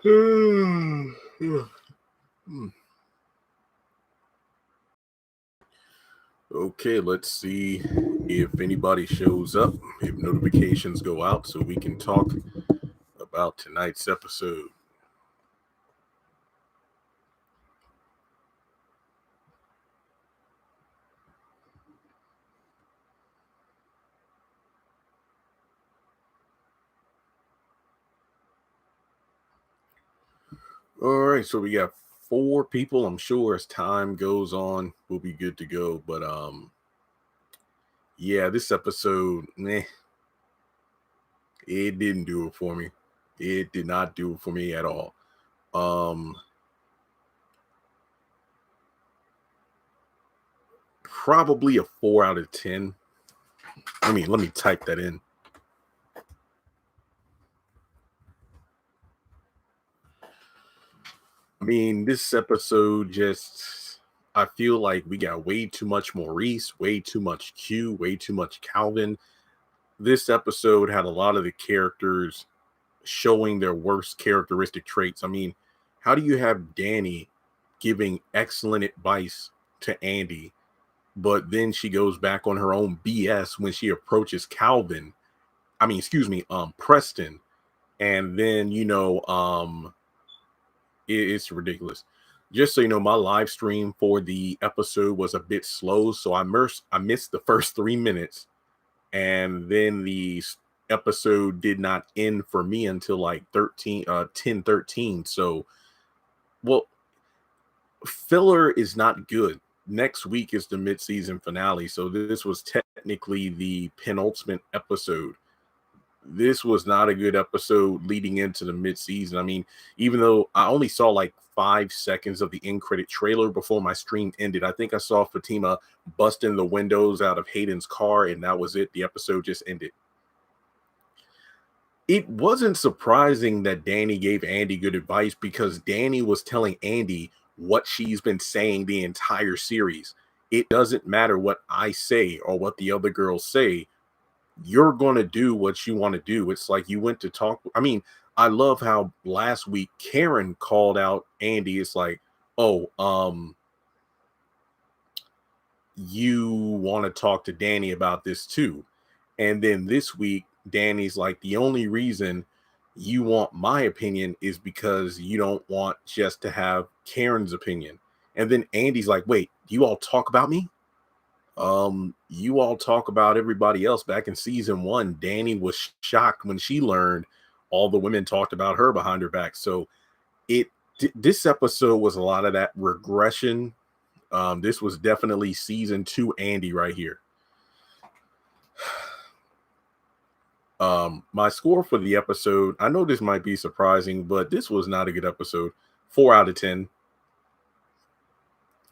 Okay, let's see if anybody shows up, if notifications go out so we can talk about tonight's episode. All right, so we got 4 people. I'm sure as time goes on, we'll be good to go. But yeah, this episode, it didn't do it for me. It did not do it for me at all. Probably a 4 out of 10. Let me type that in. I mean, this episode just, I feel like we got way too much Maurice, way too much Q, way too much Calvin. This episode had a lot of the characters showing their worst characteristic traits. I mean, how do you have Danny giving excellent advice to Andy, but then she goes back on her own BS when she approaches Preston, and then it's ridiculous. Just so you know, my live stream for the episode was a bit slow, so I missed the first 3 minutes, and then the episode did not end for me until like 10:13. So, well, filler is not good. Next week is the mid-season finale, so this was technically the penultimate episode. This was not a good episode leading into the mid-season. I mean, even though I only saw like 5 seconds of the end credit trailer before my stream ended, I think I saw Fatima busting the windows out of Hayden's car, and that was it. The episode just ended. It wasn't surprising that Danny gave Andy good advice because Danny was telling Andy what she's been saying the entire series. It doesn't matter what I say or what the other girls say. You're going to do what you want to do. It's like you went to talk. I mean, I love how last week Karen called out Andy. It's like, oh, you want to talk to Danny about this too. And then this week, Danny's like, the only reason you want my opinion is because you don't want just to have Karen's opinion. And then Andy's like, wait, you all talk about me? You all talk about everybody else. Back in season 1, Danny was shocked when she learned all the women talked about her behind her back. So this episode was a lot of that regression. This was definitely season 2 Andy right here. My score for the episode, I know this might be surprising, but this was not a good episode. 4 out of 10.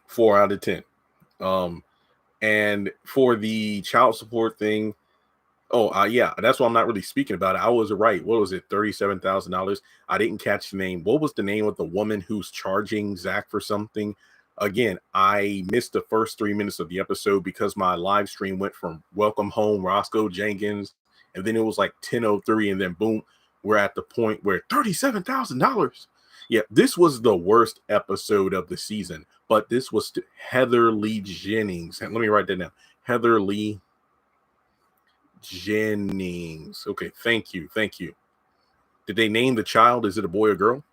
4 out of 10. And for the child support thing, yeah, that's why I'm not really speaking about it. I was right. What was it? $37,000. I didn't catch the name. What was the name of the woman who's charging Zach for something? Again, I missed the first 3 minutes of the episode because my live stream went from Welcome Home, Roscoe Jenkins, and then it was like 10:03, and then boom, we're at the point where $37,000. Yeah, this was the worst episode of the season, but this was Heather Lee Jennings. And let me write that down. Heather Lee Jennings. Okay, thank you. Did they name the child? Is it a boy or girl?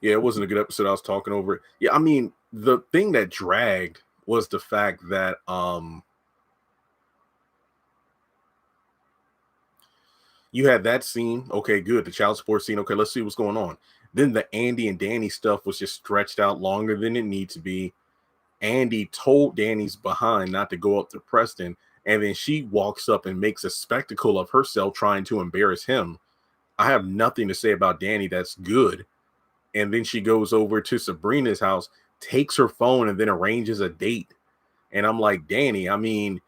Yeah, it wasn't a good episode. I was talking over it. Yeah, I mean, the thing that dragged was the fact that you had that scene. Okay, good. The child support scene. Okay, let's see what's going on. Then the Andy and Danny stuff was just stretched out longer than it needed to be. Andy told Danny's behind not to go up to Preston, and then she walks up and makes a spectacle of herself trying to embarrass him. I have nothing to say about Danny that's good. And then she goes over to Sabrina's house, takes her phone, and then arranges a date. And I'm like, Danny, I mean,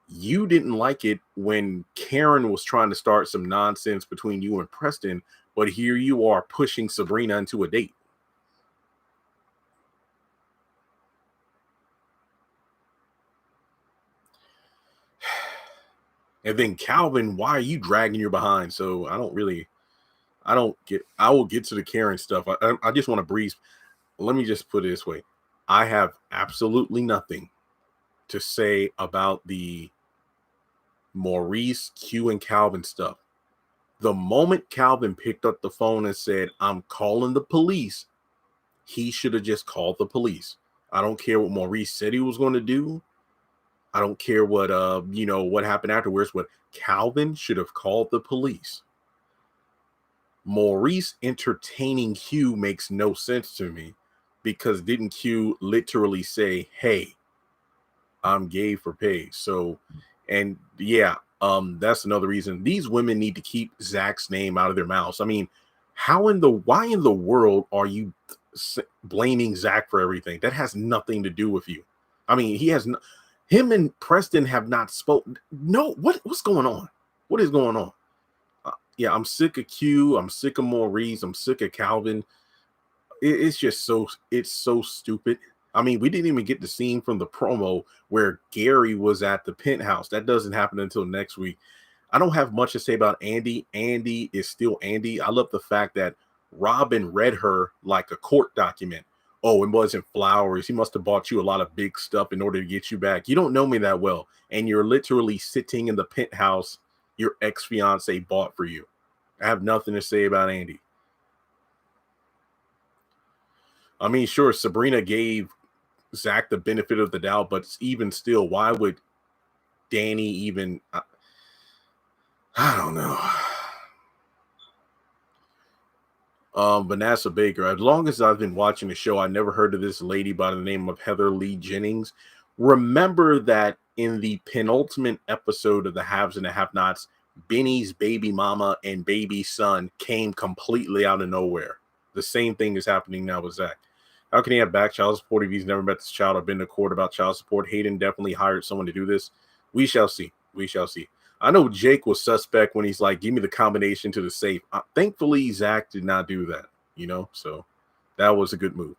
you didn't like it when Karen was trying to start some nonsense between you and Preston, but here you are pushing Sabrina into a date. And then Calvin, why are you dragging your behind? So I don't really I will get to the Karen stuff. I just want to breeze. Let me just put it this way. I have absolutely nothing to say about the Maurice, Q, and Calvin stuff. The moment Calvin picked up the phone and said, I'm calling the police, he should have just called the police. I don't care what Maurice said he was going to do. I don't care what what happened afterwards. What Calvin should have called the police. Maurice entertaining Q makes no sense to me, because didn't Q literally say, hey, I'm gay for pay? So, and yeah, that's another reason these women need to keep Zach's name out of their mouths. I mean, why in the world are you blaming Zach for everything? That has nothing to do with you. I mean, him and Preston have not spoken. No, what's going on? What is going on? Yeah, I'm sick of Q. I'm sick of Maurice. I'm sick of Calvin. It's so stupid. I mean, we didn't even get the scene from the promo where Gary was at the penthouse. That doesn't happen until next week. I don't have much to say about Andy. Andy is still Andy. I love the fact that Robin read her like a court document. Oh, it wasn't flowers. He must have bought you a lot of big stuff in order to get you back. You don't know me that well, and you're literally sitting in the penthouse your ex-fiance bought for you. I have nothing to say about Andy. I mean, sure, Sabrina gave Zach the benefit of the doubt, but even still, why would Danny even? I don't know. Vanessa Baker. As long as I've been watching the show, I never heard of this lady by the name of Heather Lee Jennings. Remember that in the penultimate episode of the Haves and the Have-Nots, Benny's baby mama and baby son came completely out of nowhere. The same thing is happening now with Zach. How can he have back child support if he's never met this child or been to court about child support? Hayden definitely hired someone to do this. We shall see. We shall see. I know Jake was suspect when he's like, give me the combination to the safe. Thankfully, Zach did not do that, so that was a good move.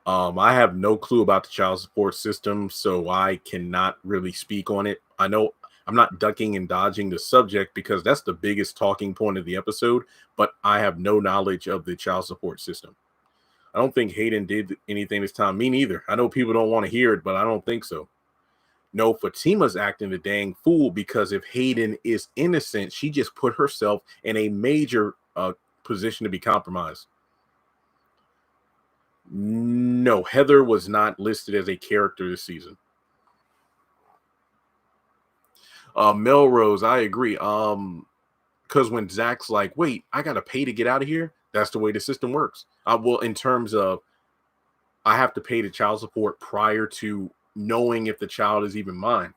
I have no clue about the child support system, so I cannot really speak on it. I know I'm not ducking and dodging the subject because that's the biggest talking point of the episode, but I have no knowledge of the child support system. I don't think Hayden did anything this time. Me neither. I know people don't want to hear it, but I don't think so. No, Fatima's acting a dang fool because if Hayden is innocent, she just put herself in a major position to be compromised. No, Heather was not listed as a character this season. Melrose, I agree. Because when Zach's like, wait, I got to pay to get out of here. That's the way the system works. Well, in terms of I have to pay the child support prior to knowing if the child is even mine.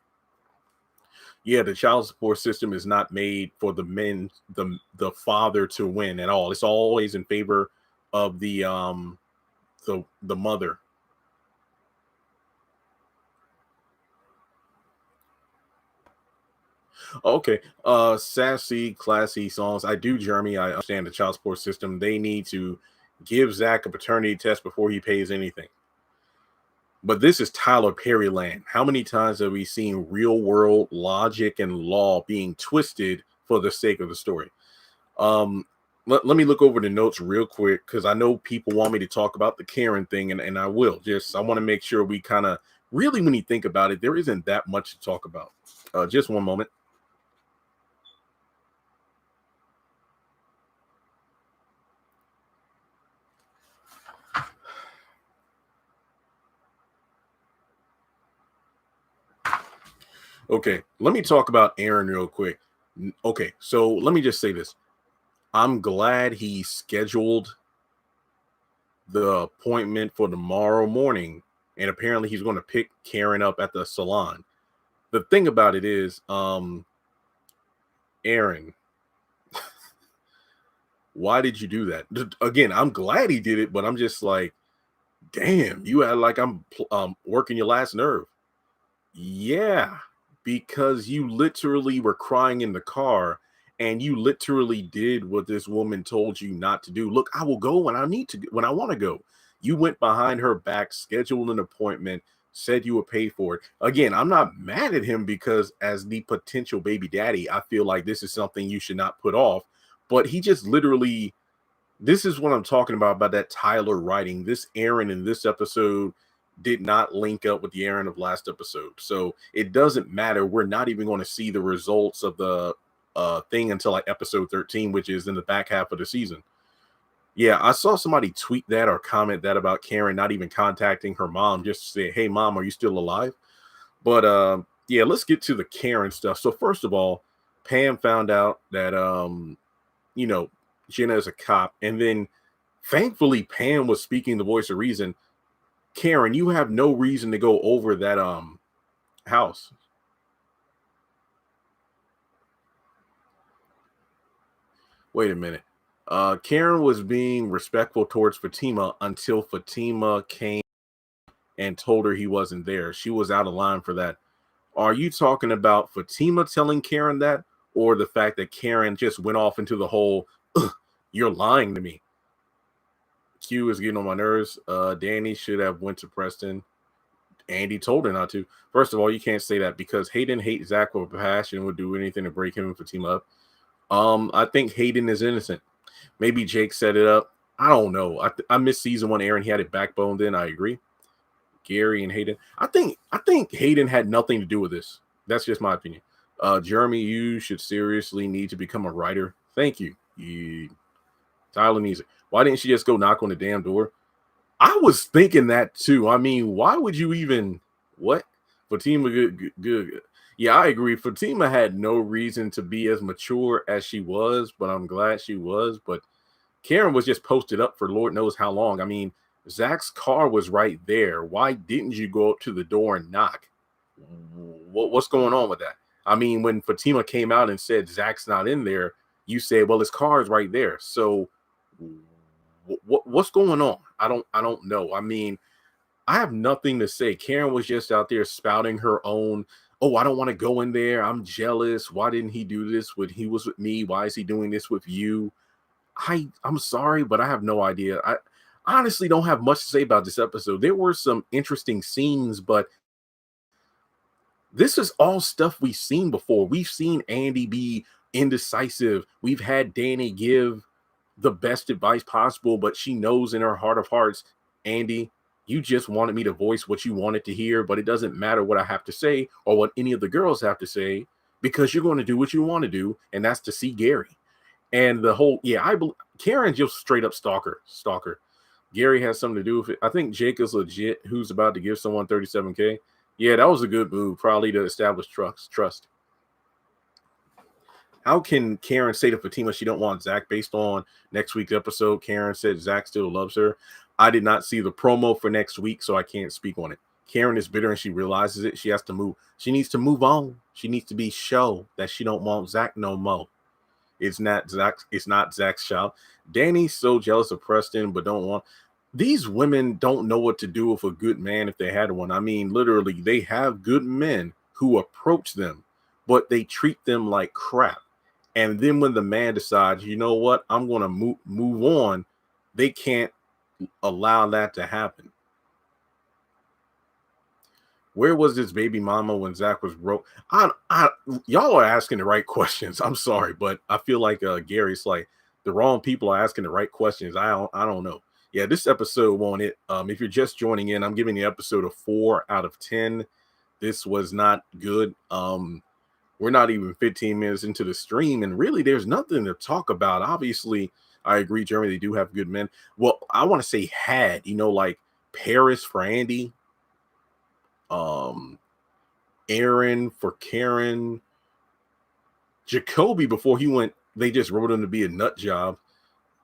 Yeah, the child support system is not made for the father to win at all. It's always in favor of the mother. Okay. Sassy, classy songs. I do, Jeremy. I understand the child support system. They need to give Zach a paternity test before he pays anything. But this is Tyler Perry land. How many times have we seen real world logic and law being twisted for the sake of the story? Let me look over the notes real quick because I know people want me to talk about the Karen thing, and I will. I want to make sure we kind of really, when you think about it, there isn't that much to talk about. Just one moment. Okay, let me talk about Aaron real quick. Okay, so let me just say this. I'm glad he scheduled the appointment for tomorrow morning, and apparently he's going to pick Karen up at the salon. The thing about it is, Aaron, why did you do that? Again, I'm glad he did it, but I'm just like, damn, you had like I'm working your last nerve. Yeah, because you literally were crying in the car and you literally did what this woman told you not to do. Look, I will go when I need to, when I want to go. You went behind her back, scheduled an appointment, said you would pay for it. Again, I'm not mad at him because as the potential baby daddy, I feel like this is something you should not put off. But he just literally, this is what I'm talking about that Tyler writing. This Aaron in this episode did not link up with the Aaron of last episode. So it doesn't matter. We're not even going to see the results of the thing until like episode 13, which is in the back half of the season. Yeah, I saw somebody tweet that or comment that about Karen not even contacting her mom just to say, hey, mom, are you still alive? But yeah, let's get to the Karen stuff. So first of all, Pam found out that, you know, Jenna is a cop. And then thankfully, Pam was speaking the voice of reason. Karen, you have no reason to go over that house. Wait a minute. Karen was being respectful towards Fatima until Fatima came and told her he wasn't there. She was out of line for that. Are you talking about Fatima telling Karen that, or the fact that Karen just went off into the whole, you're lying to me? Q is getting on my nerves. Danny should have went to Preston. Andy told her not to. First of all, you can't say that because Hayden hates Zach with passion and would do anything to break him and Fatima up. I think Hayden is innocent. Maybe Jake set it up. I don't know. I missed season 1. Aaron, he had a backbone then. I agree. Gary and Hayden. I think Hayden had nothing to do with this. That's just my opinion. Jeremy, you should seriously need to become a writer. Thank you. Tyler needs it. Why didn't she just go knock on the damn door? I was thinking that too. I mean, why would you even what? Fatima good. Yeah, I agree. Fatima had no reason to be as mature as she was, but I'm glad she was. But Karen was just posted up for Lord knows how long. I mean, Zach's car was right there. Why didn't you go up to the door and knock? What's going on with that? I mean, when Fatima came out and said Zach's not in there, you said, well, his car is right there. So what's going on? I don't know. I mean, I have nothing to say. Karen was just out there spouting her own, oh, I don't want to go in there. I'm jealous. Why didn't he do this when he was with me? Why is he doing this with you? I'm sorry, but I have no idea. I honestly don't have much to say about this episode. There were some interesting scenes, but this is all stuff we've seen before. We've seen Andy be indecisive. We've had Danny give the best advice possible, but she knows in her heart of hearts, Andy, you just wanted me to voice what you wanted to hear, but it doesn't matter what I have to say or what any of the girls have to say because you're going to do what you want to do, and that's to see Gary. And the whole, Karen just straight up stalker. Gary has something to do with it. I think Jake is legit, who's about to give someone 37K. Yeah, that was a good move, probably to establish trust. How can Karen say to Fatima she don't want Zach based on next week's episode? Karen said Zach still loves her. I did not see the promo for next week, so I can't speak on it. Karen is bitter and she realizes it. She has to move. She needs to move on. She needs to be show that she don't want Zach no more. It's not Zach's child. Danny's so jealous of Preston, but don't want. These women don't know what to do with a good man if they had one. I mean, literally, they have good men who approach them, but they treat them like crap. And then when the man decides, you know what, I'm going to move on, they can't allow that to happen. Where was this baby mama when Zach was broke? Y'all are asking the right questions. I'm sorry, but I feel like Gary's like the wrong people are asking the right questions. I don't know. Yeah, this episode won't it. If you're just joining in, I'm giving the episode a 4 out of 10. This was not good. We're not even 15 minutes into the stream, and really, there's nothing to talk about. Obviously, I agree, Jeremy. They do have good men. Well, I want to say had like Paris for Andy. Aaron for Karen, Jacoby before he went, they just wrote him to be a nut job.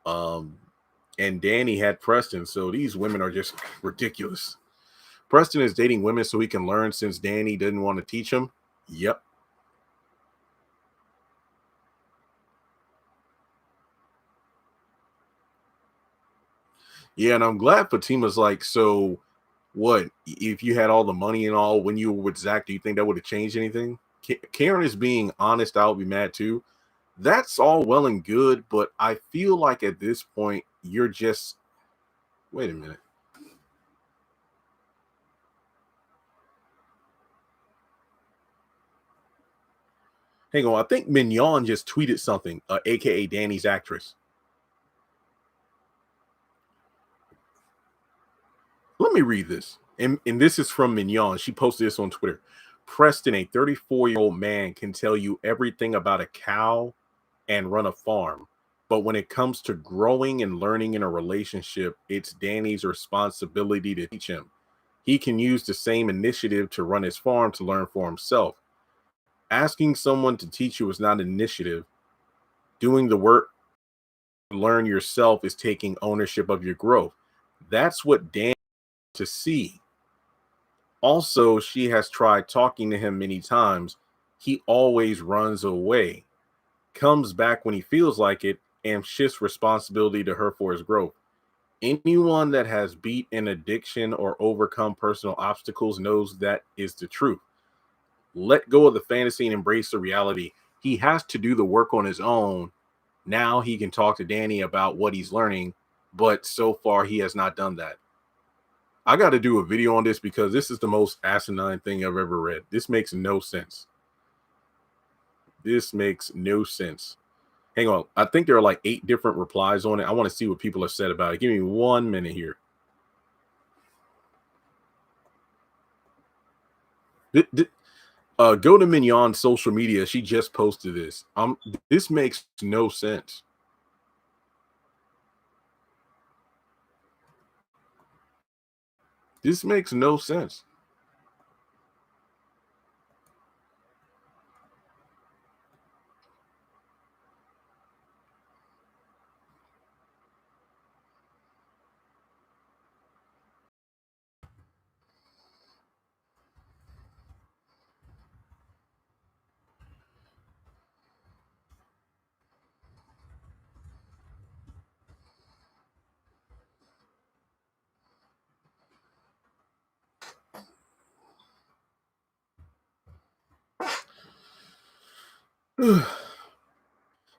And Danny had Preston, so these women are just ridiculous. Preston is dating women so he can learn since Danny didn't want to teach him. Yep. Yeah, and I'm glad Fatima's like, so what if you had all the money and all when you were with Zach? Do you think that would have changed anything? Karen is being honest. I would be mad too. That's all well and good, but I feel like at this point you're just wait a minute. Hang on, I think Mignon just tweeted something, aka Danny's actress. Let me read this. And this is from Mignon. She posted this on Twitter. Preston, a 34-year-old man, can tell you everything about a cow and run a farm. But when it comes to growing and learning in a relationship, it's Danny's responsibility to teach him. He can use the same initiative to run his farm to learn for himself. Asking someone to teach you is not an initiative. Doing the work to learn yourself is taking ownership of your growth. That's what Danny to see. Also, she has tried talking to him many times. He always runs away, comes back when he feels like it, and shifts responsibility to her for his growth. Anyone that has beat an addiction or overcome personal obstacles knows that is the truth. Let go of the fantasy and embrace the reality. He has to do the work on his own. Now he can talk to Danny about what he's learning, but so far he has not done that. I got to do a video on this because this is the most asinine thing I've ever read. This makes no sense. This makes no sense. Hang on. I think there are like 8 different replies on it. I want to see what people have said about it. Give me 1 minute here. Go to Mignon's social media. She just posted this. This makes no sense. This makes no sense.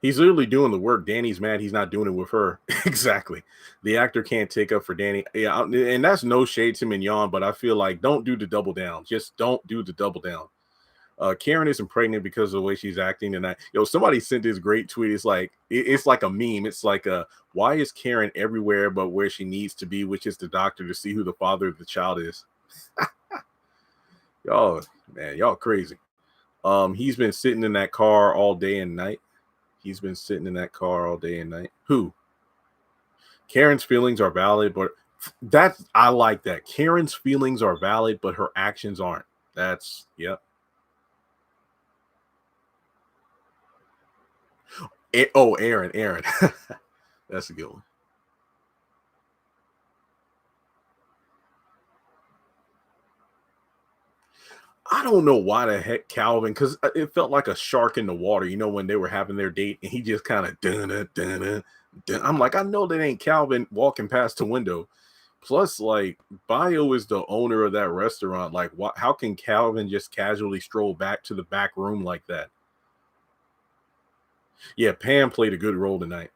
He's literally doing the work. Danny's mad he's not doing it with her. Exactly. The actor can't take up for Danny. Yeah, and that's no shade to Mignon, but I feel like don't do the double down. Just don't do the double down. Karen isn't pregnant because of the way she's acting. And somebody sent this great tweet. It's like it's like a meme. It's like why is Karen everywhere but where she needs to be, which is the doctor, to see who the father of the child is? Y'all, man, y'all crazy. He's been sitting in that car all day and night. He's been sitting in that car all day and night. Who? Karen's feelings are valid, but I like that. Karen's feelings are valid, but her actions aren't. That's yep. Aaron. That's a good one. I don't know why the heck Calvin, because it felt like a shark in the water, when they were having their date and he just kind of dun. I'm like, I know that ain't Calvin walking past the window. Plus, like, Bio is the owner of that restaurant. Like, how can Calvin just casually stroll back to the back room like that? Yeah, Pam played a good role tonight.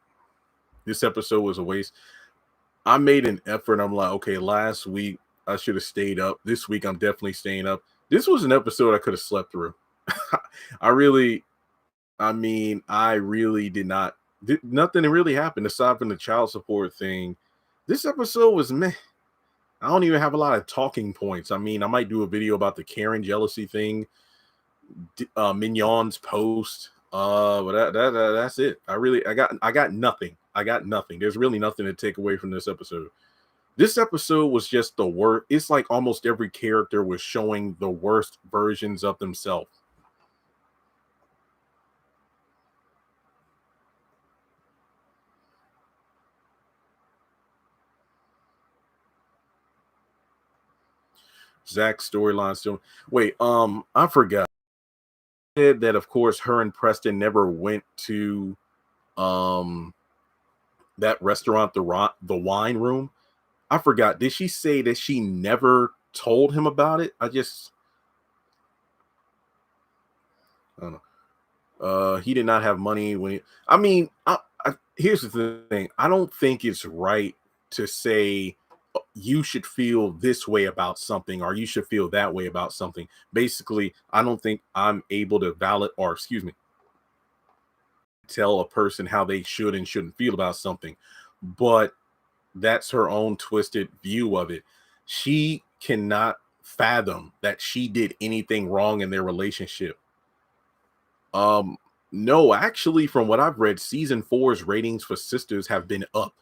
This episode was a waste. I made an effort. I'm like, okay, last week I should have stayed up. This week I'm definitely staying up. This was an episode I could have slept through. I really did not. Nothing really happened aside from the child support thing. This episode was meh. I don't even have a lot of talking points. I might do a video about the Karen jealousy thing, Mignon's post. But that's it. I got nothing. I got nothing. There's really nothing to take away from this episode. This episode was just the worst. It's like almost every character was showing the worst versions of themselves. Zach's storyline still. Wait, I forgot. Said that of course her and Preston never went to that restaurant, the wine room. I forgot. Did she say that she never told him about it? I don't know. He did not have money when here's the thing. I don't think it's right to say you should feel this way about something or you should feel that way about something. Basically, I don't think I'm able to tell a person how they should and shouldn't feel about something, but that's her own twisted view of it. She cannot fathom that she did anything wrong in their relationship. No, actually, from what I've read, season 4's ratings for Sisters have been up.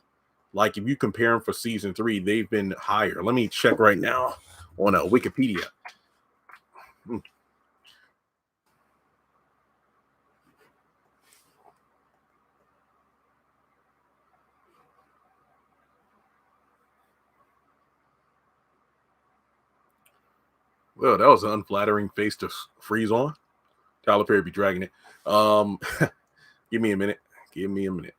Like if you compare them for season 3, they've been higher. Let me check right now on Wikipedia. Well, that was an unflattering face to freeze on. Tyler Perry be dragging it. Give me a minute. Give me a minute.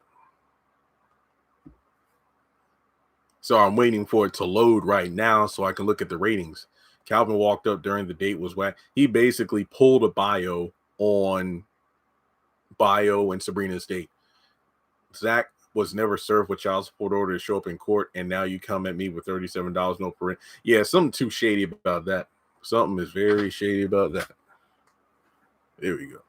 So I'm waiting for it to load right now so I can look at the ratings. Calvin walked up during the date was whack. He basically pulled a bio on Bio and Sabrina's date. Zach was never served with child support order to show up in court, and now you come at me with $37 no parent. Yeah, something too shady about that. Something is very shady about that. There we go.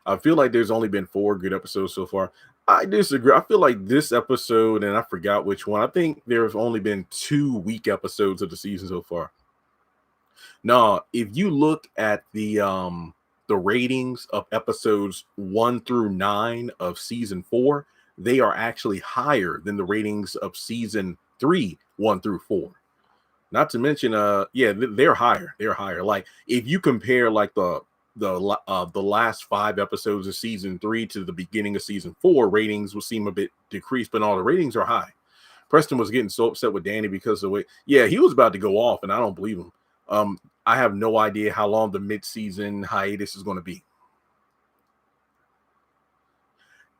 I feel like there's only been 4 good episodes so far. I disagree. I feel like this episode, and I forgot which one. I think there's only been 2 weak episodes of the season so far. No, if you look at the ratings of episodes 1 through 9 of season 4, they are actually higher than the ratings of season 3, 1 through 4. Not to mention, they're higher. They're higher. Like if you compare like the last 5 episodes of season 3 to the beginning of season 4, ratings will seem a bit decreased, but all the ratings are high. Preston was getting so upset with Danny because of the way, he was about to go off, and I don't believe him. I have no idea how long the mid-season hiatus is going to be.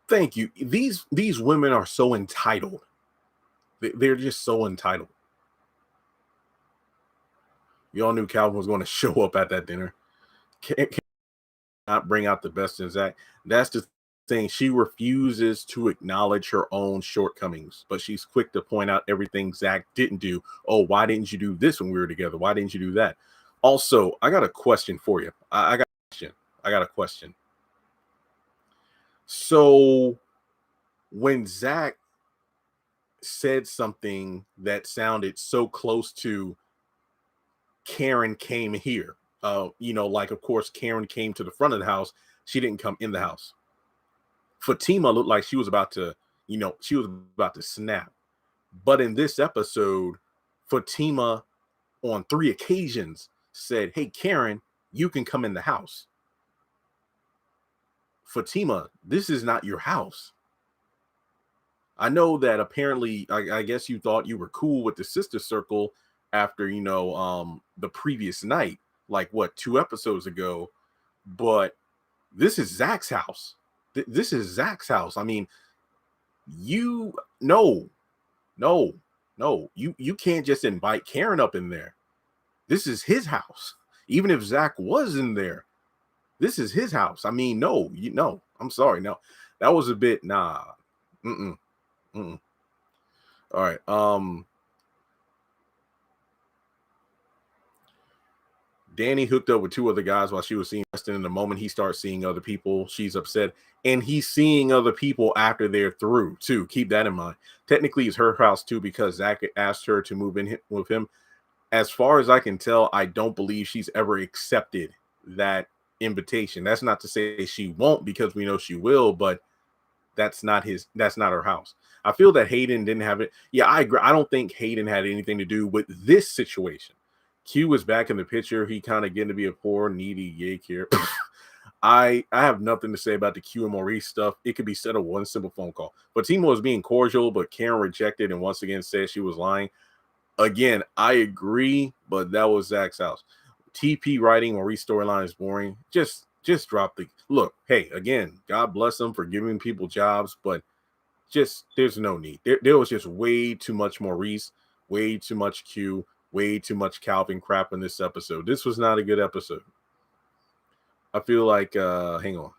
Thank you. These women are so entitled. They're just so entitled. You all knew Calvin was going to show up at that dinner. Can't not bring out the best in Zach. That's the thing. She refuses to acknowledge her own shortcomings, but she's quick to point out everything Zach didn't do. Oh, why didn't you do this when we were together? Why didn't you do that? Also, I got a question for you. I got a question. So when Zach said something that sounded so close to Karen came here, like of course Karen came to the front of the house. She didn't come in the house. Fatima looked like she was about to snap. But in this episode, Fatima on 3 occasions said, "Hey, Karen, you can come in the house." Fatima, this is not your house. I know that apparently, I guess you thought you were cool with the sister circle after, the previous night, like what, 2 episodes ago, but this is Zach's house. This is Zach's house. I mean, you can't just invite Karen up in there. This is his house. Even if Zach was in there, this is his house. I mean, I'm sorry. No, that was a bit, nah. All right. Danny hooked up with 2 other guys while she was seeing Preston. In the moment he starts seeing other people, she's upset. And he's seeing other people after they're through, too. Keep that in mind. Technically, it's her house, too, because Zach asked her to move in with him. As far as I can tell, I don't believe she's ever accepted that invitation. That's not to say she won't, because we know she will, but that's not her house. I feel that Hayden didn't have it. Yeah, I agree. I don't think Hayden had anything to do with this situation. Q was back in the picture. He kind of getting to be a poor, needy yay here. I have nothing to say about the Q and Maurice stuff. It could be said of one simple phone call. But Timo was being cordial, but Karen rejected and once again said she was lying. Again, I agree, but that was Zach's house. TP writing Maurice storyline is boring. Just drop the look. Hey, again, God bless them for giving people jobs, but just there's no need. There was just way too much Maurice, way too much Q, way too much Calvin crap in this episode. This was not a good episode. I feel like, hang on.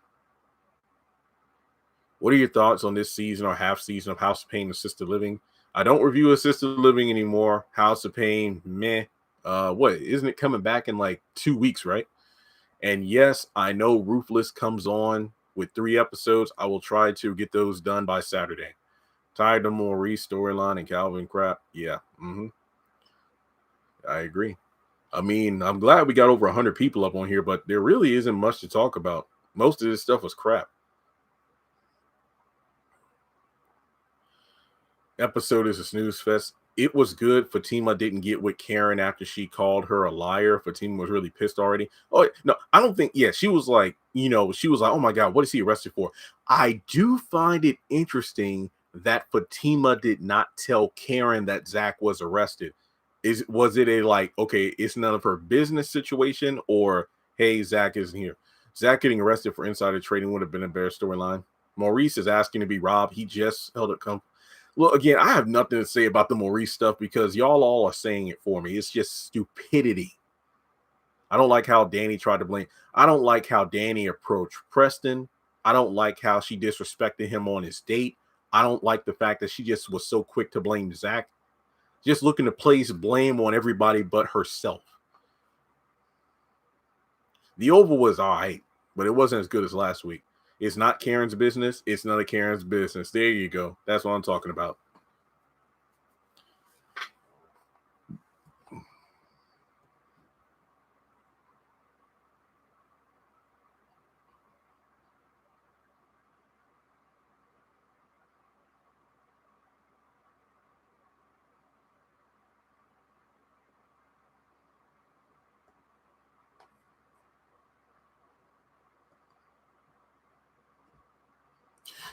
What are your thoughts on this season or half season of House of Pain Assisted Living? I don't review Assisted Living anymore. House of Pain, meh. What, isn't it coming back in like 2 weeks, right? And yes, I know Ruthless comes on with 3 episodes. I will try to get those done by Saturday. Tired of Maurice storyline and Calvin crap. Yeah, I agree. I mean, I'm glad we got over 100 people up on here, but there really isn't much to talk about. Most of this stuff was crap. Episode is a snooze fest. It was good. Fatima didn't get with Karen after she called her a liar. Fatima was really pissed already. Oh, no, I don't think, yeah, she was like, she was like, oh my God, what is he arrested for? I do find it interesting that Fatima did not tell Karen that Zach was arrested. Was it a like, okay, it's none of her business situation, or hey, Zach isn't here? Zach getting arrested for insider trading would have been a better storyline. Maurice is asking to be robbed. He just held a well, again, I have nothing to say about the Maurice stuff because y'all all are saying it for me. It's just stupidity. I don't like how Danny tried to blame. I don't like how Danny approached Preston. I don't like how she disrespected him on his date. I don't like the fact that she just was so quick to blame Zach. Just looking to place blame on everybody but herself. The Oval was all right, but it wasn't as good as last week. It's not Karen's business. It's none of Karen's business. There you go. That's what I'm talking about.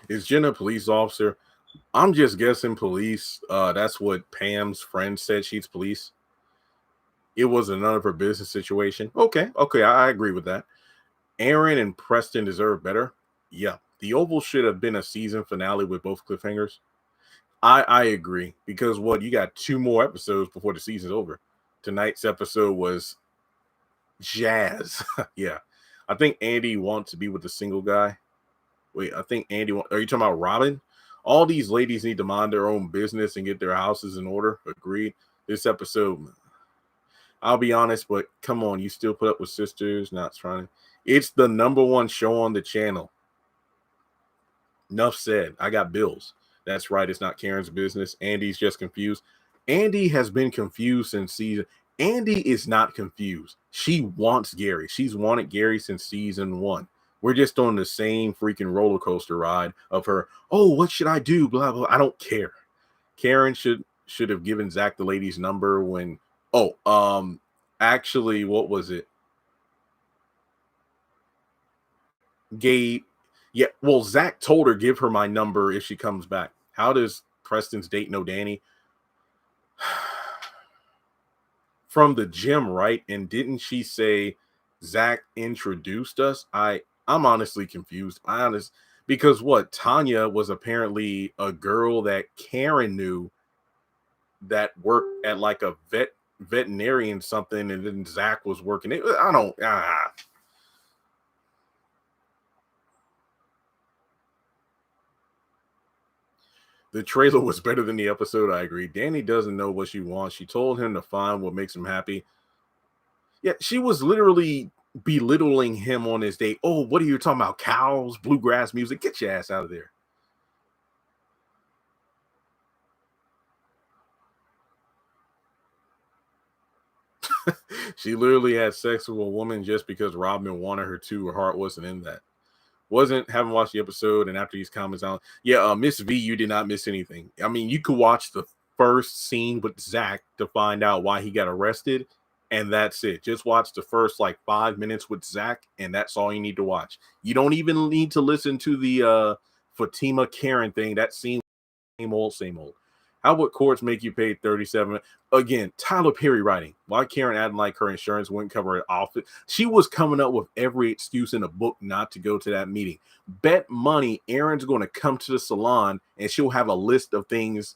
Is Jen a police officer? I'm just guessing police. That's what Pam's friend said. She's police. It was a none of her business situation. Okay, I agree with that. Aaron and Preston deserve better. Yeah, the Oval should have been a season finale with both cliffhangers. I agree because what you got 2 more episodes before the season's over. Tonight's episode was jazz. Yeah, I think Andy wants to be with the single guy. Wait, I think Andy. Are you talking about Robin? All these ladies need to mind their own business and get their houses in order. Agreed. This episode, I'll be honest, but come on, you still put up with Sisters? Not trying. It's the #1 show on the channel. Enough said. I got bills. That's right. It's not Karen's business. Andy's just confused. Andy has been confused since season. Andy is not confused. She wants Gary. She's wanted Gary since season 1. We're just on the same freaking roller coaster ride of her. Oh, what should I do? Blah blah. I don't care. Karen should have given Zach the lady's number when. Actually, what was it? Gabe. Yeah, well, Zach told her give her my number if she comes back. How does Preston's date know Danny? From the gym, right? And didn't she say Zach introduced us? I'm honestly confused. Because what Tanya was apparently a girl that Karen knew that worked at like a veterinarian something, and then Zach was working it. I don't The trailer was better than the episode. I agree. Danny doesn't know what she wants. She told him to find what makes him happy. Yeah, she was literally belittling him on his date. Oh, what are you talking about? Cows, bluegrass music? Get your ass out of there. She literally had sex with a woman just because Robin wanted her to. Her heart wasn't in that. Haven't watched the episode, and after these comments on, yeah, Miss V, you did not miss anything. I mean, you could watch the first scene with Zach to find out why he got arrested, and that's it. Just watch the first like 5 minutes with Zach, and that's all you need to watch. You don't even need to listen to the Fatima Karen thing. That scene, same old, same old. How would courts make you pay 37? Again, Tyler Perry writing. Why Karen acting like her insurance wouldn't cover her office? She was coming up with every excuse in the book not to go to that meeting. Bet money Erin's going to come to the salon and she'll have a list of things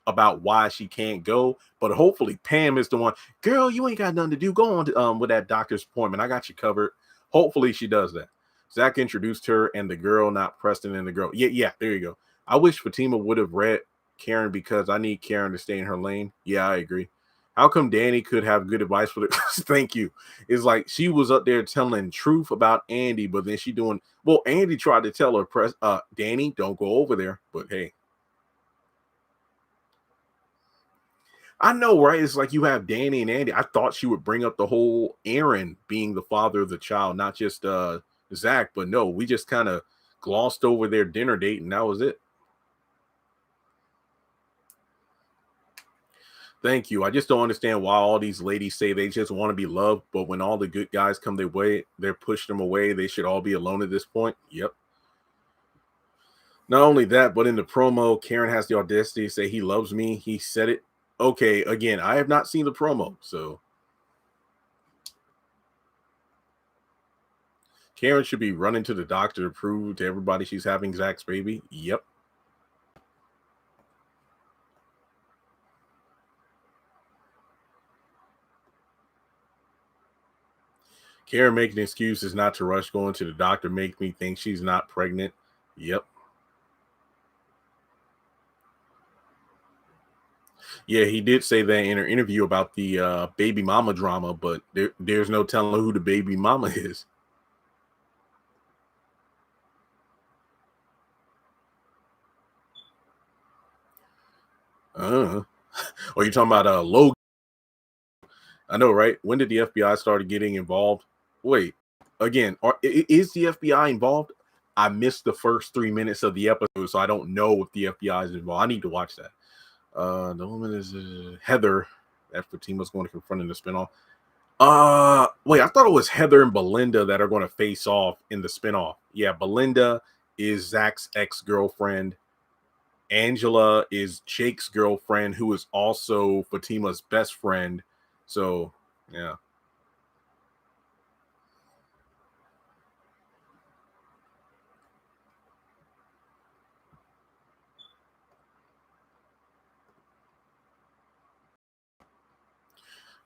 about why she can't go. But hopefully Pam is the one. Girl, you ain't got nothing to do. Go on with that doctor's appointment. I got you covered. Hopefully she does that. Zach introduced her and the girl, not Preston and the girl. Yeah, there you go. I wish Fatima would have read Karen because I need Karen to stay in her lane. Yeah, I agree. How come Danny could have good advice for the thank you? It's like she was up there telling truth about Andy, but then she doing well. Andy tried to tell her Danny, don't go over there. But hey, I know, right? It's like you have Danny and Andy. I thought she would bring up the whole Aaron being the father of the child, not just Zach, but no, we just kind of glossed over their dinner date and that was it. Thank you. I just don't understand why all these ladies say they just want to be loved, but when all the good guys come their way, they're pushing them away. They should all be alone at this point. Yep. Not only that, but in the promo, Karen has the audacity to say he loves me. He said it. Okay, again, I have not seen the promo, so Karen should be running to the doctor to prove to everybody she's having Zach's baby. Yep. Karen making excuses not to rush going to the doctor make me think she's not pregnant. Yep. Yeah, he did say that in an interview about the baby mama drama, but there's no telling who the baby mama is. Uh, or you talking about Logan? I know, right? When did the FBI start getting involved? Wait, again, is the FBI involved? I missed the first 3 minutes of the episode, so I don't know if the FBI is involved. I need to watch that. The woman is Heather. That's Fatima's going to confront in the spinoff. Wait, I thought it was Heather and Belinda that are going to face off in the spinoff. Yeah, Belinda is Zach's ex-girlfriend. Angela is Jake's girlfriend, who is also Fatima's best friend. So, yeah.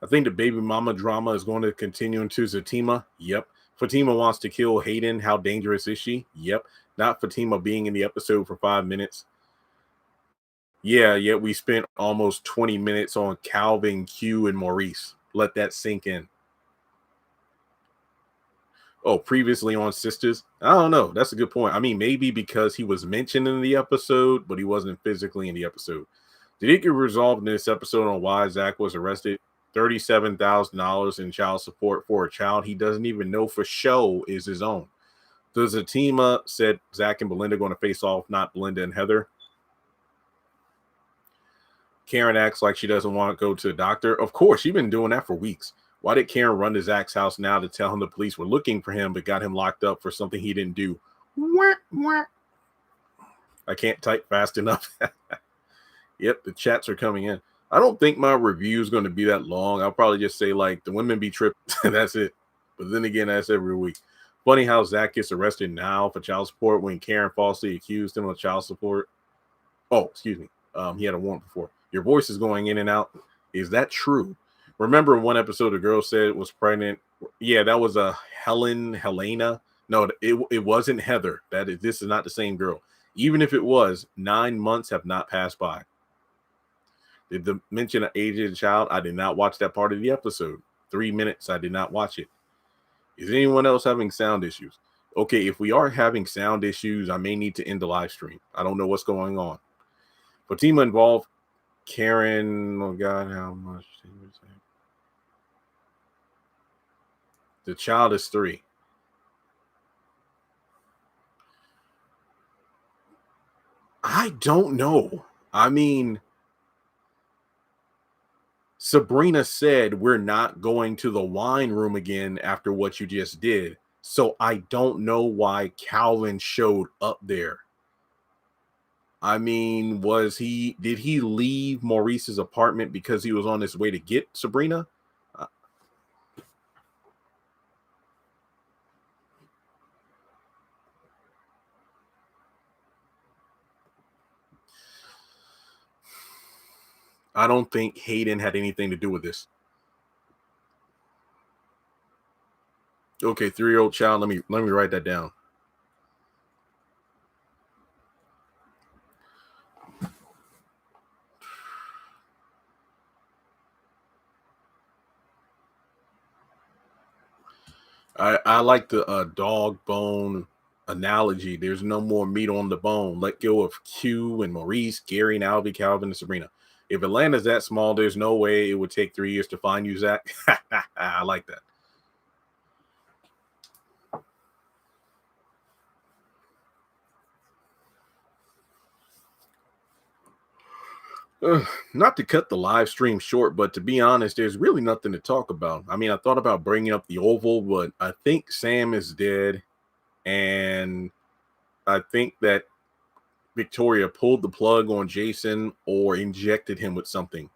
I think the baby mama drama is going to continue into Zatima. Yep. Fatima wants to kill Hayden. How dangerous is she? Yep. Not Fatima being in the episode for 5 minutes. Yeah, yet we spent almost 20 minutes on Calvin, Q, and Maurice. Let that sink in. Oh, previously on Sistas? I don't know. That's a good point. I mean, maybe because he was mentioned in the episode, but he wasn't physically in the episode. Did it get resolved in this episode on why Zach was arrested? $37,000 in child support for a child he doesn't even know for show is his own. Does Zatima said Zach and Belinda going to face off, not Belinda and Heather? Karen acts like she doesn't want to go to the doctor. Of course, she's been doing that for weeks. Why did Karen run to Zach's house now to tell him the police were looking for him but got him locked up for something he didn't do? I can't type fast enough. Yep, the chats are coming in. I don't think my review is going to be that long. I'll probably just say, like, the women be tripping. That's it. But then again, that's every week. Funny how Zach gets arrested now for child support when Karen falsely accused him of child support. Oh, excuse me. He had a warrant before. Your voice is going in and out. Is that true? Remember in one episode, the girl said it was pregnant. Yeah, that was a Helena. No, it wasn't Heather. This is not the same girl. Even if it was, 9 months have not passed by. Did the mention of age of the child? I did not watch that part of the episode. 3 minutes, I did not watch it. Is anyone else having sound issues? Okay, if we are having sound issues, I may need to end the live stream. I don't know what's going on. Fatima involved Karen. Oh God, how much? The child is 3. I don't know. I mean, Sabrina said we're not going to the wine room again after what you just did. So I don't know why Calvin showed up there. I mean, did he leave Maurice's apartment because he was on his way to get Sabrina? I don't think Hayden had anything to do with this. Okay, 3-year-old child. Let me write that down. I like the dog bone analogy. There's no more meat on the bone. Let go of Q and Maurice, Gary, and Alvy, Calvin, and Sabrina. If Atlanta's that small, there's no way it would take 3 years to find you, Zach. I like that. Not to cut the live stream short, but to be honest, there's really nothing to talk about. I mean, I thought about bringing up the Oval, but I think Sam is dead, and I think that Victoria pulled the plug on Jason or injected him with something.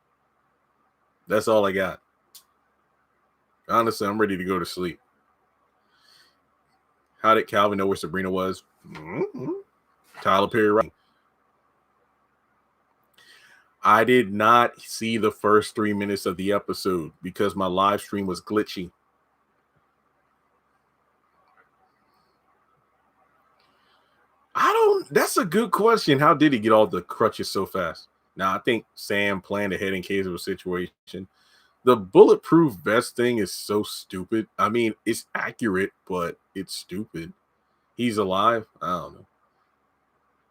That's all I got. Honestly, I'm ready to go to sleep. How did Calvin know where Sabrina was? Mm-hmm. Tyler Perry, right? I did not see the first 3 minutes of the episode because my live stream was glitchy. That's a good question. How did he get all the crutches so fast? Now, I think Sam planned ahead in case of a situation. The bulletproof vest thing is so stupid. I mean, it's accurate, but it's stupid. He's alive? I don't know.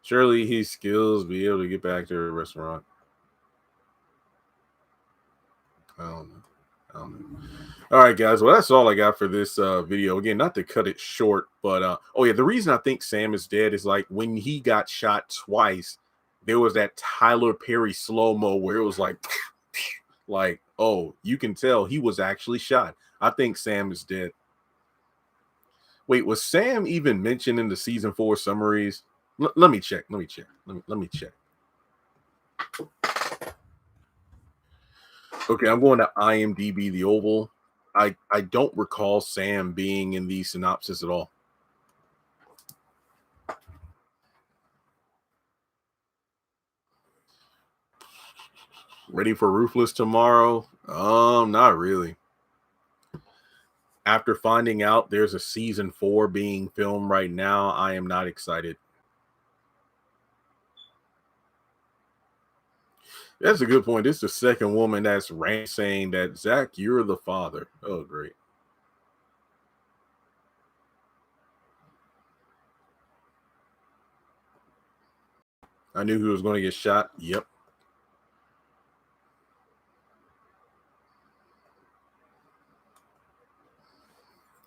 Surely his skills be able to get back to the restaurant. I don't know. All right, guys. Well, that's all I got for this video. Again, not to cut it short, but oh yeah, the reason I think Sam is dead is like when he got shot twice, there was that Tyler Perry slow-mo where it was like, like, oh, you can tell he was actually shot. I think Sam is dead. Wait, was Sam even mentioned in the season 4 summaries? Let me check. Let me check. Okay, I'm going to IMDb the Oval. I don't recall Sam being in the synopsis at all. Ready for Ruthless tomorrow? Not really. After finding out there's a season 4 being filmed right now, I am not excited. That's a good point. This is the second woman that's saying that, Zach, you're the father. Oh, great. I knew who was going to get shot. Yep.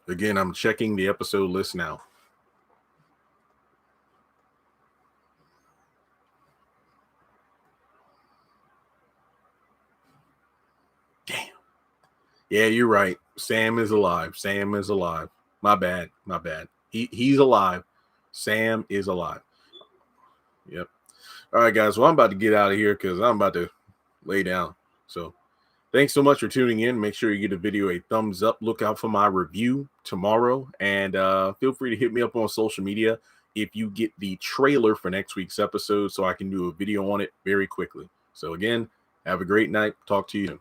Again, I'm checking the episode list now. Damn. Yeah, you're right. Sam is alive. Sam is alive. My bad. My bad. He's alive. Sam is alive. Yep. All right, guys. Well, I'm about to get out of here because I'm about to lay down. So thanks so much for tuning in. Make sure you give the video a thumbs up. Look out for my review tomorrow. And feel free to hit me up on social media if you get the trailer for next week's episode so I can do a video on it very quickly. So again, have a great night. Talk to you soon.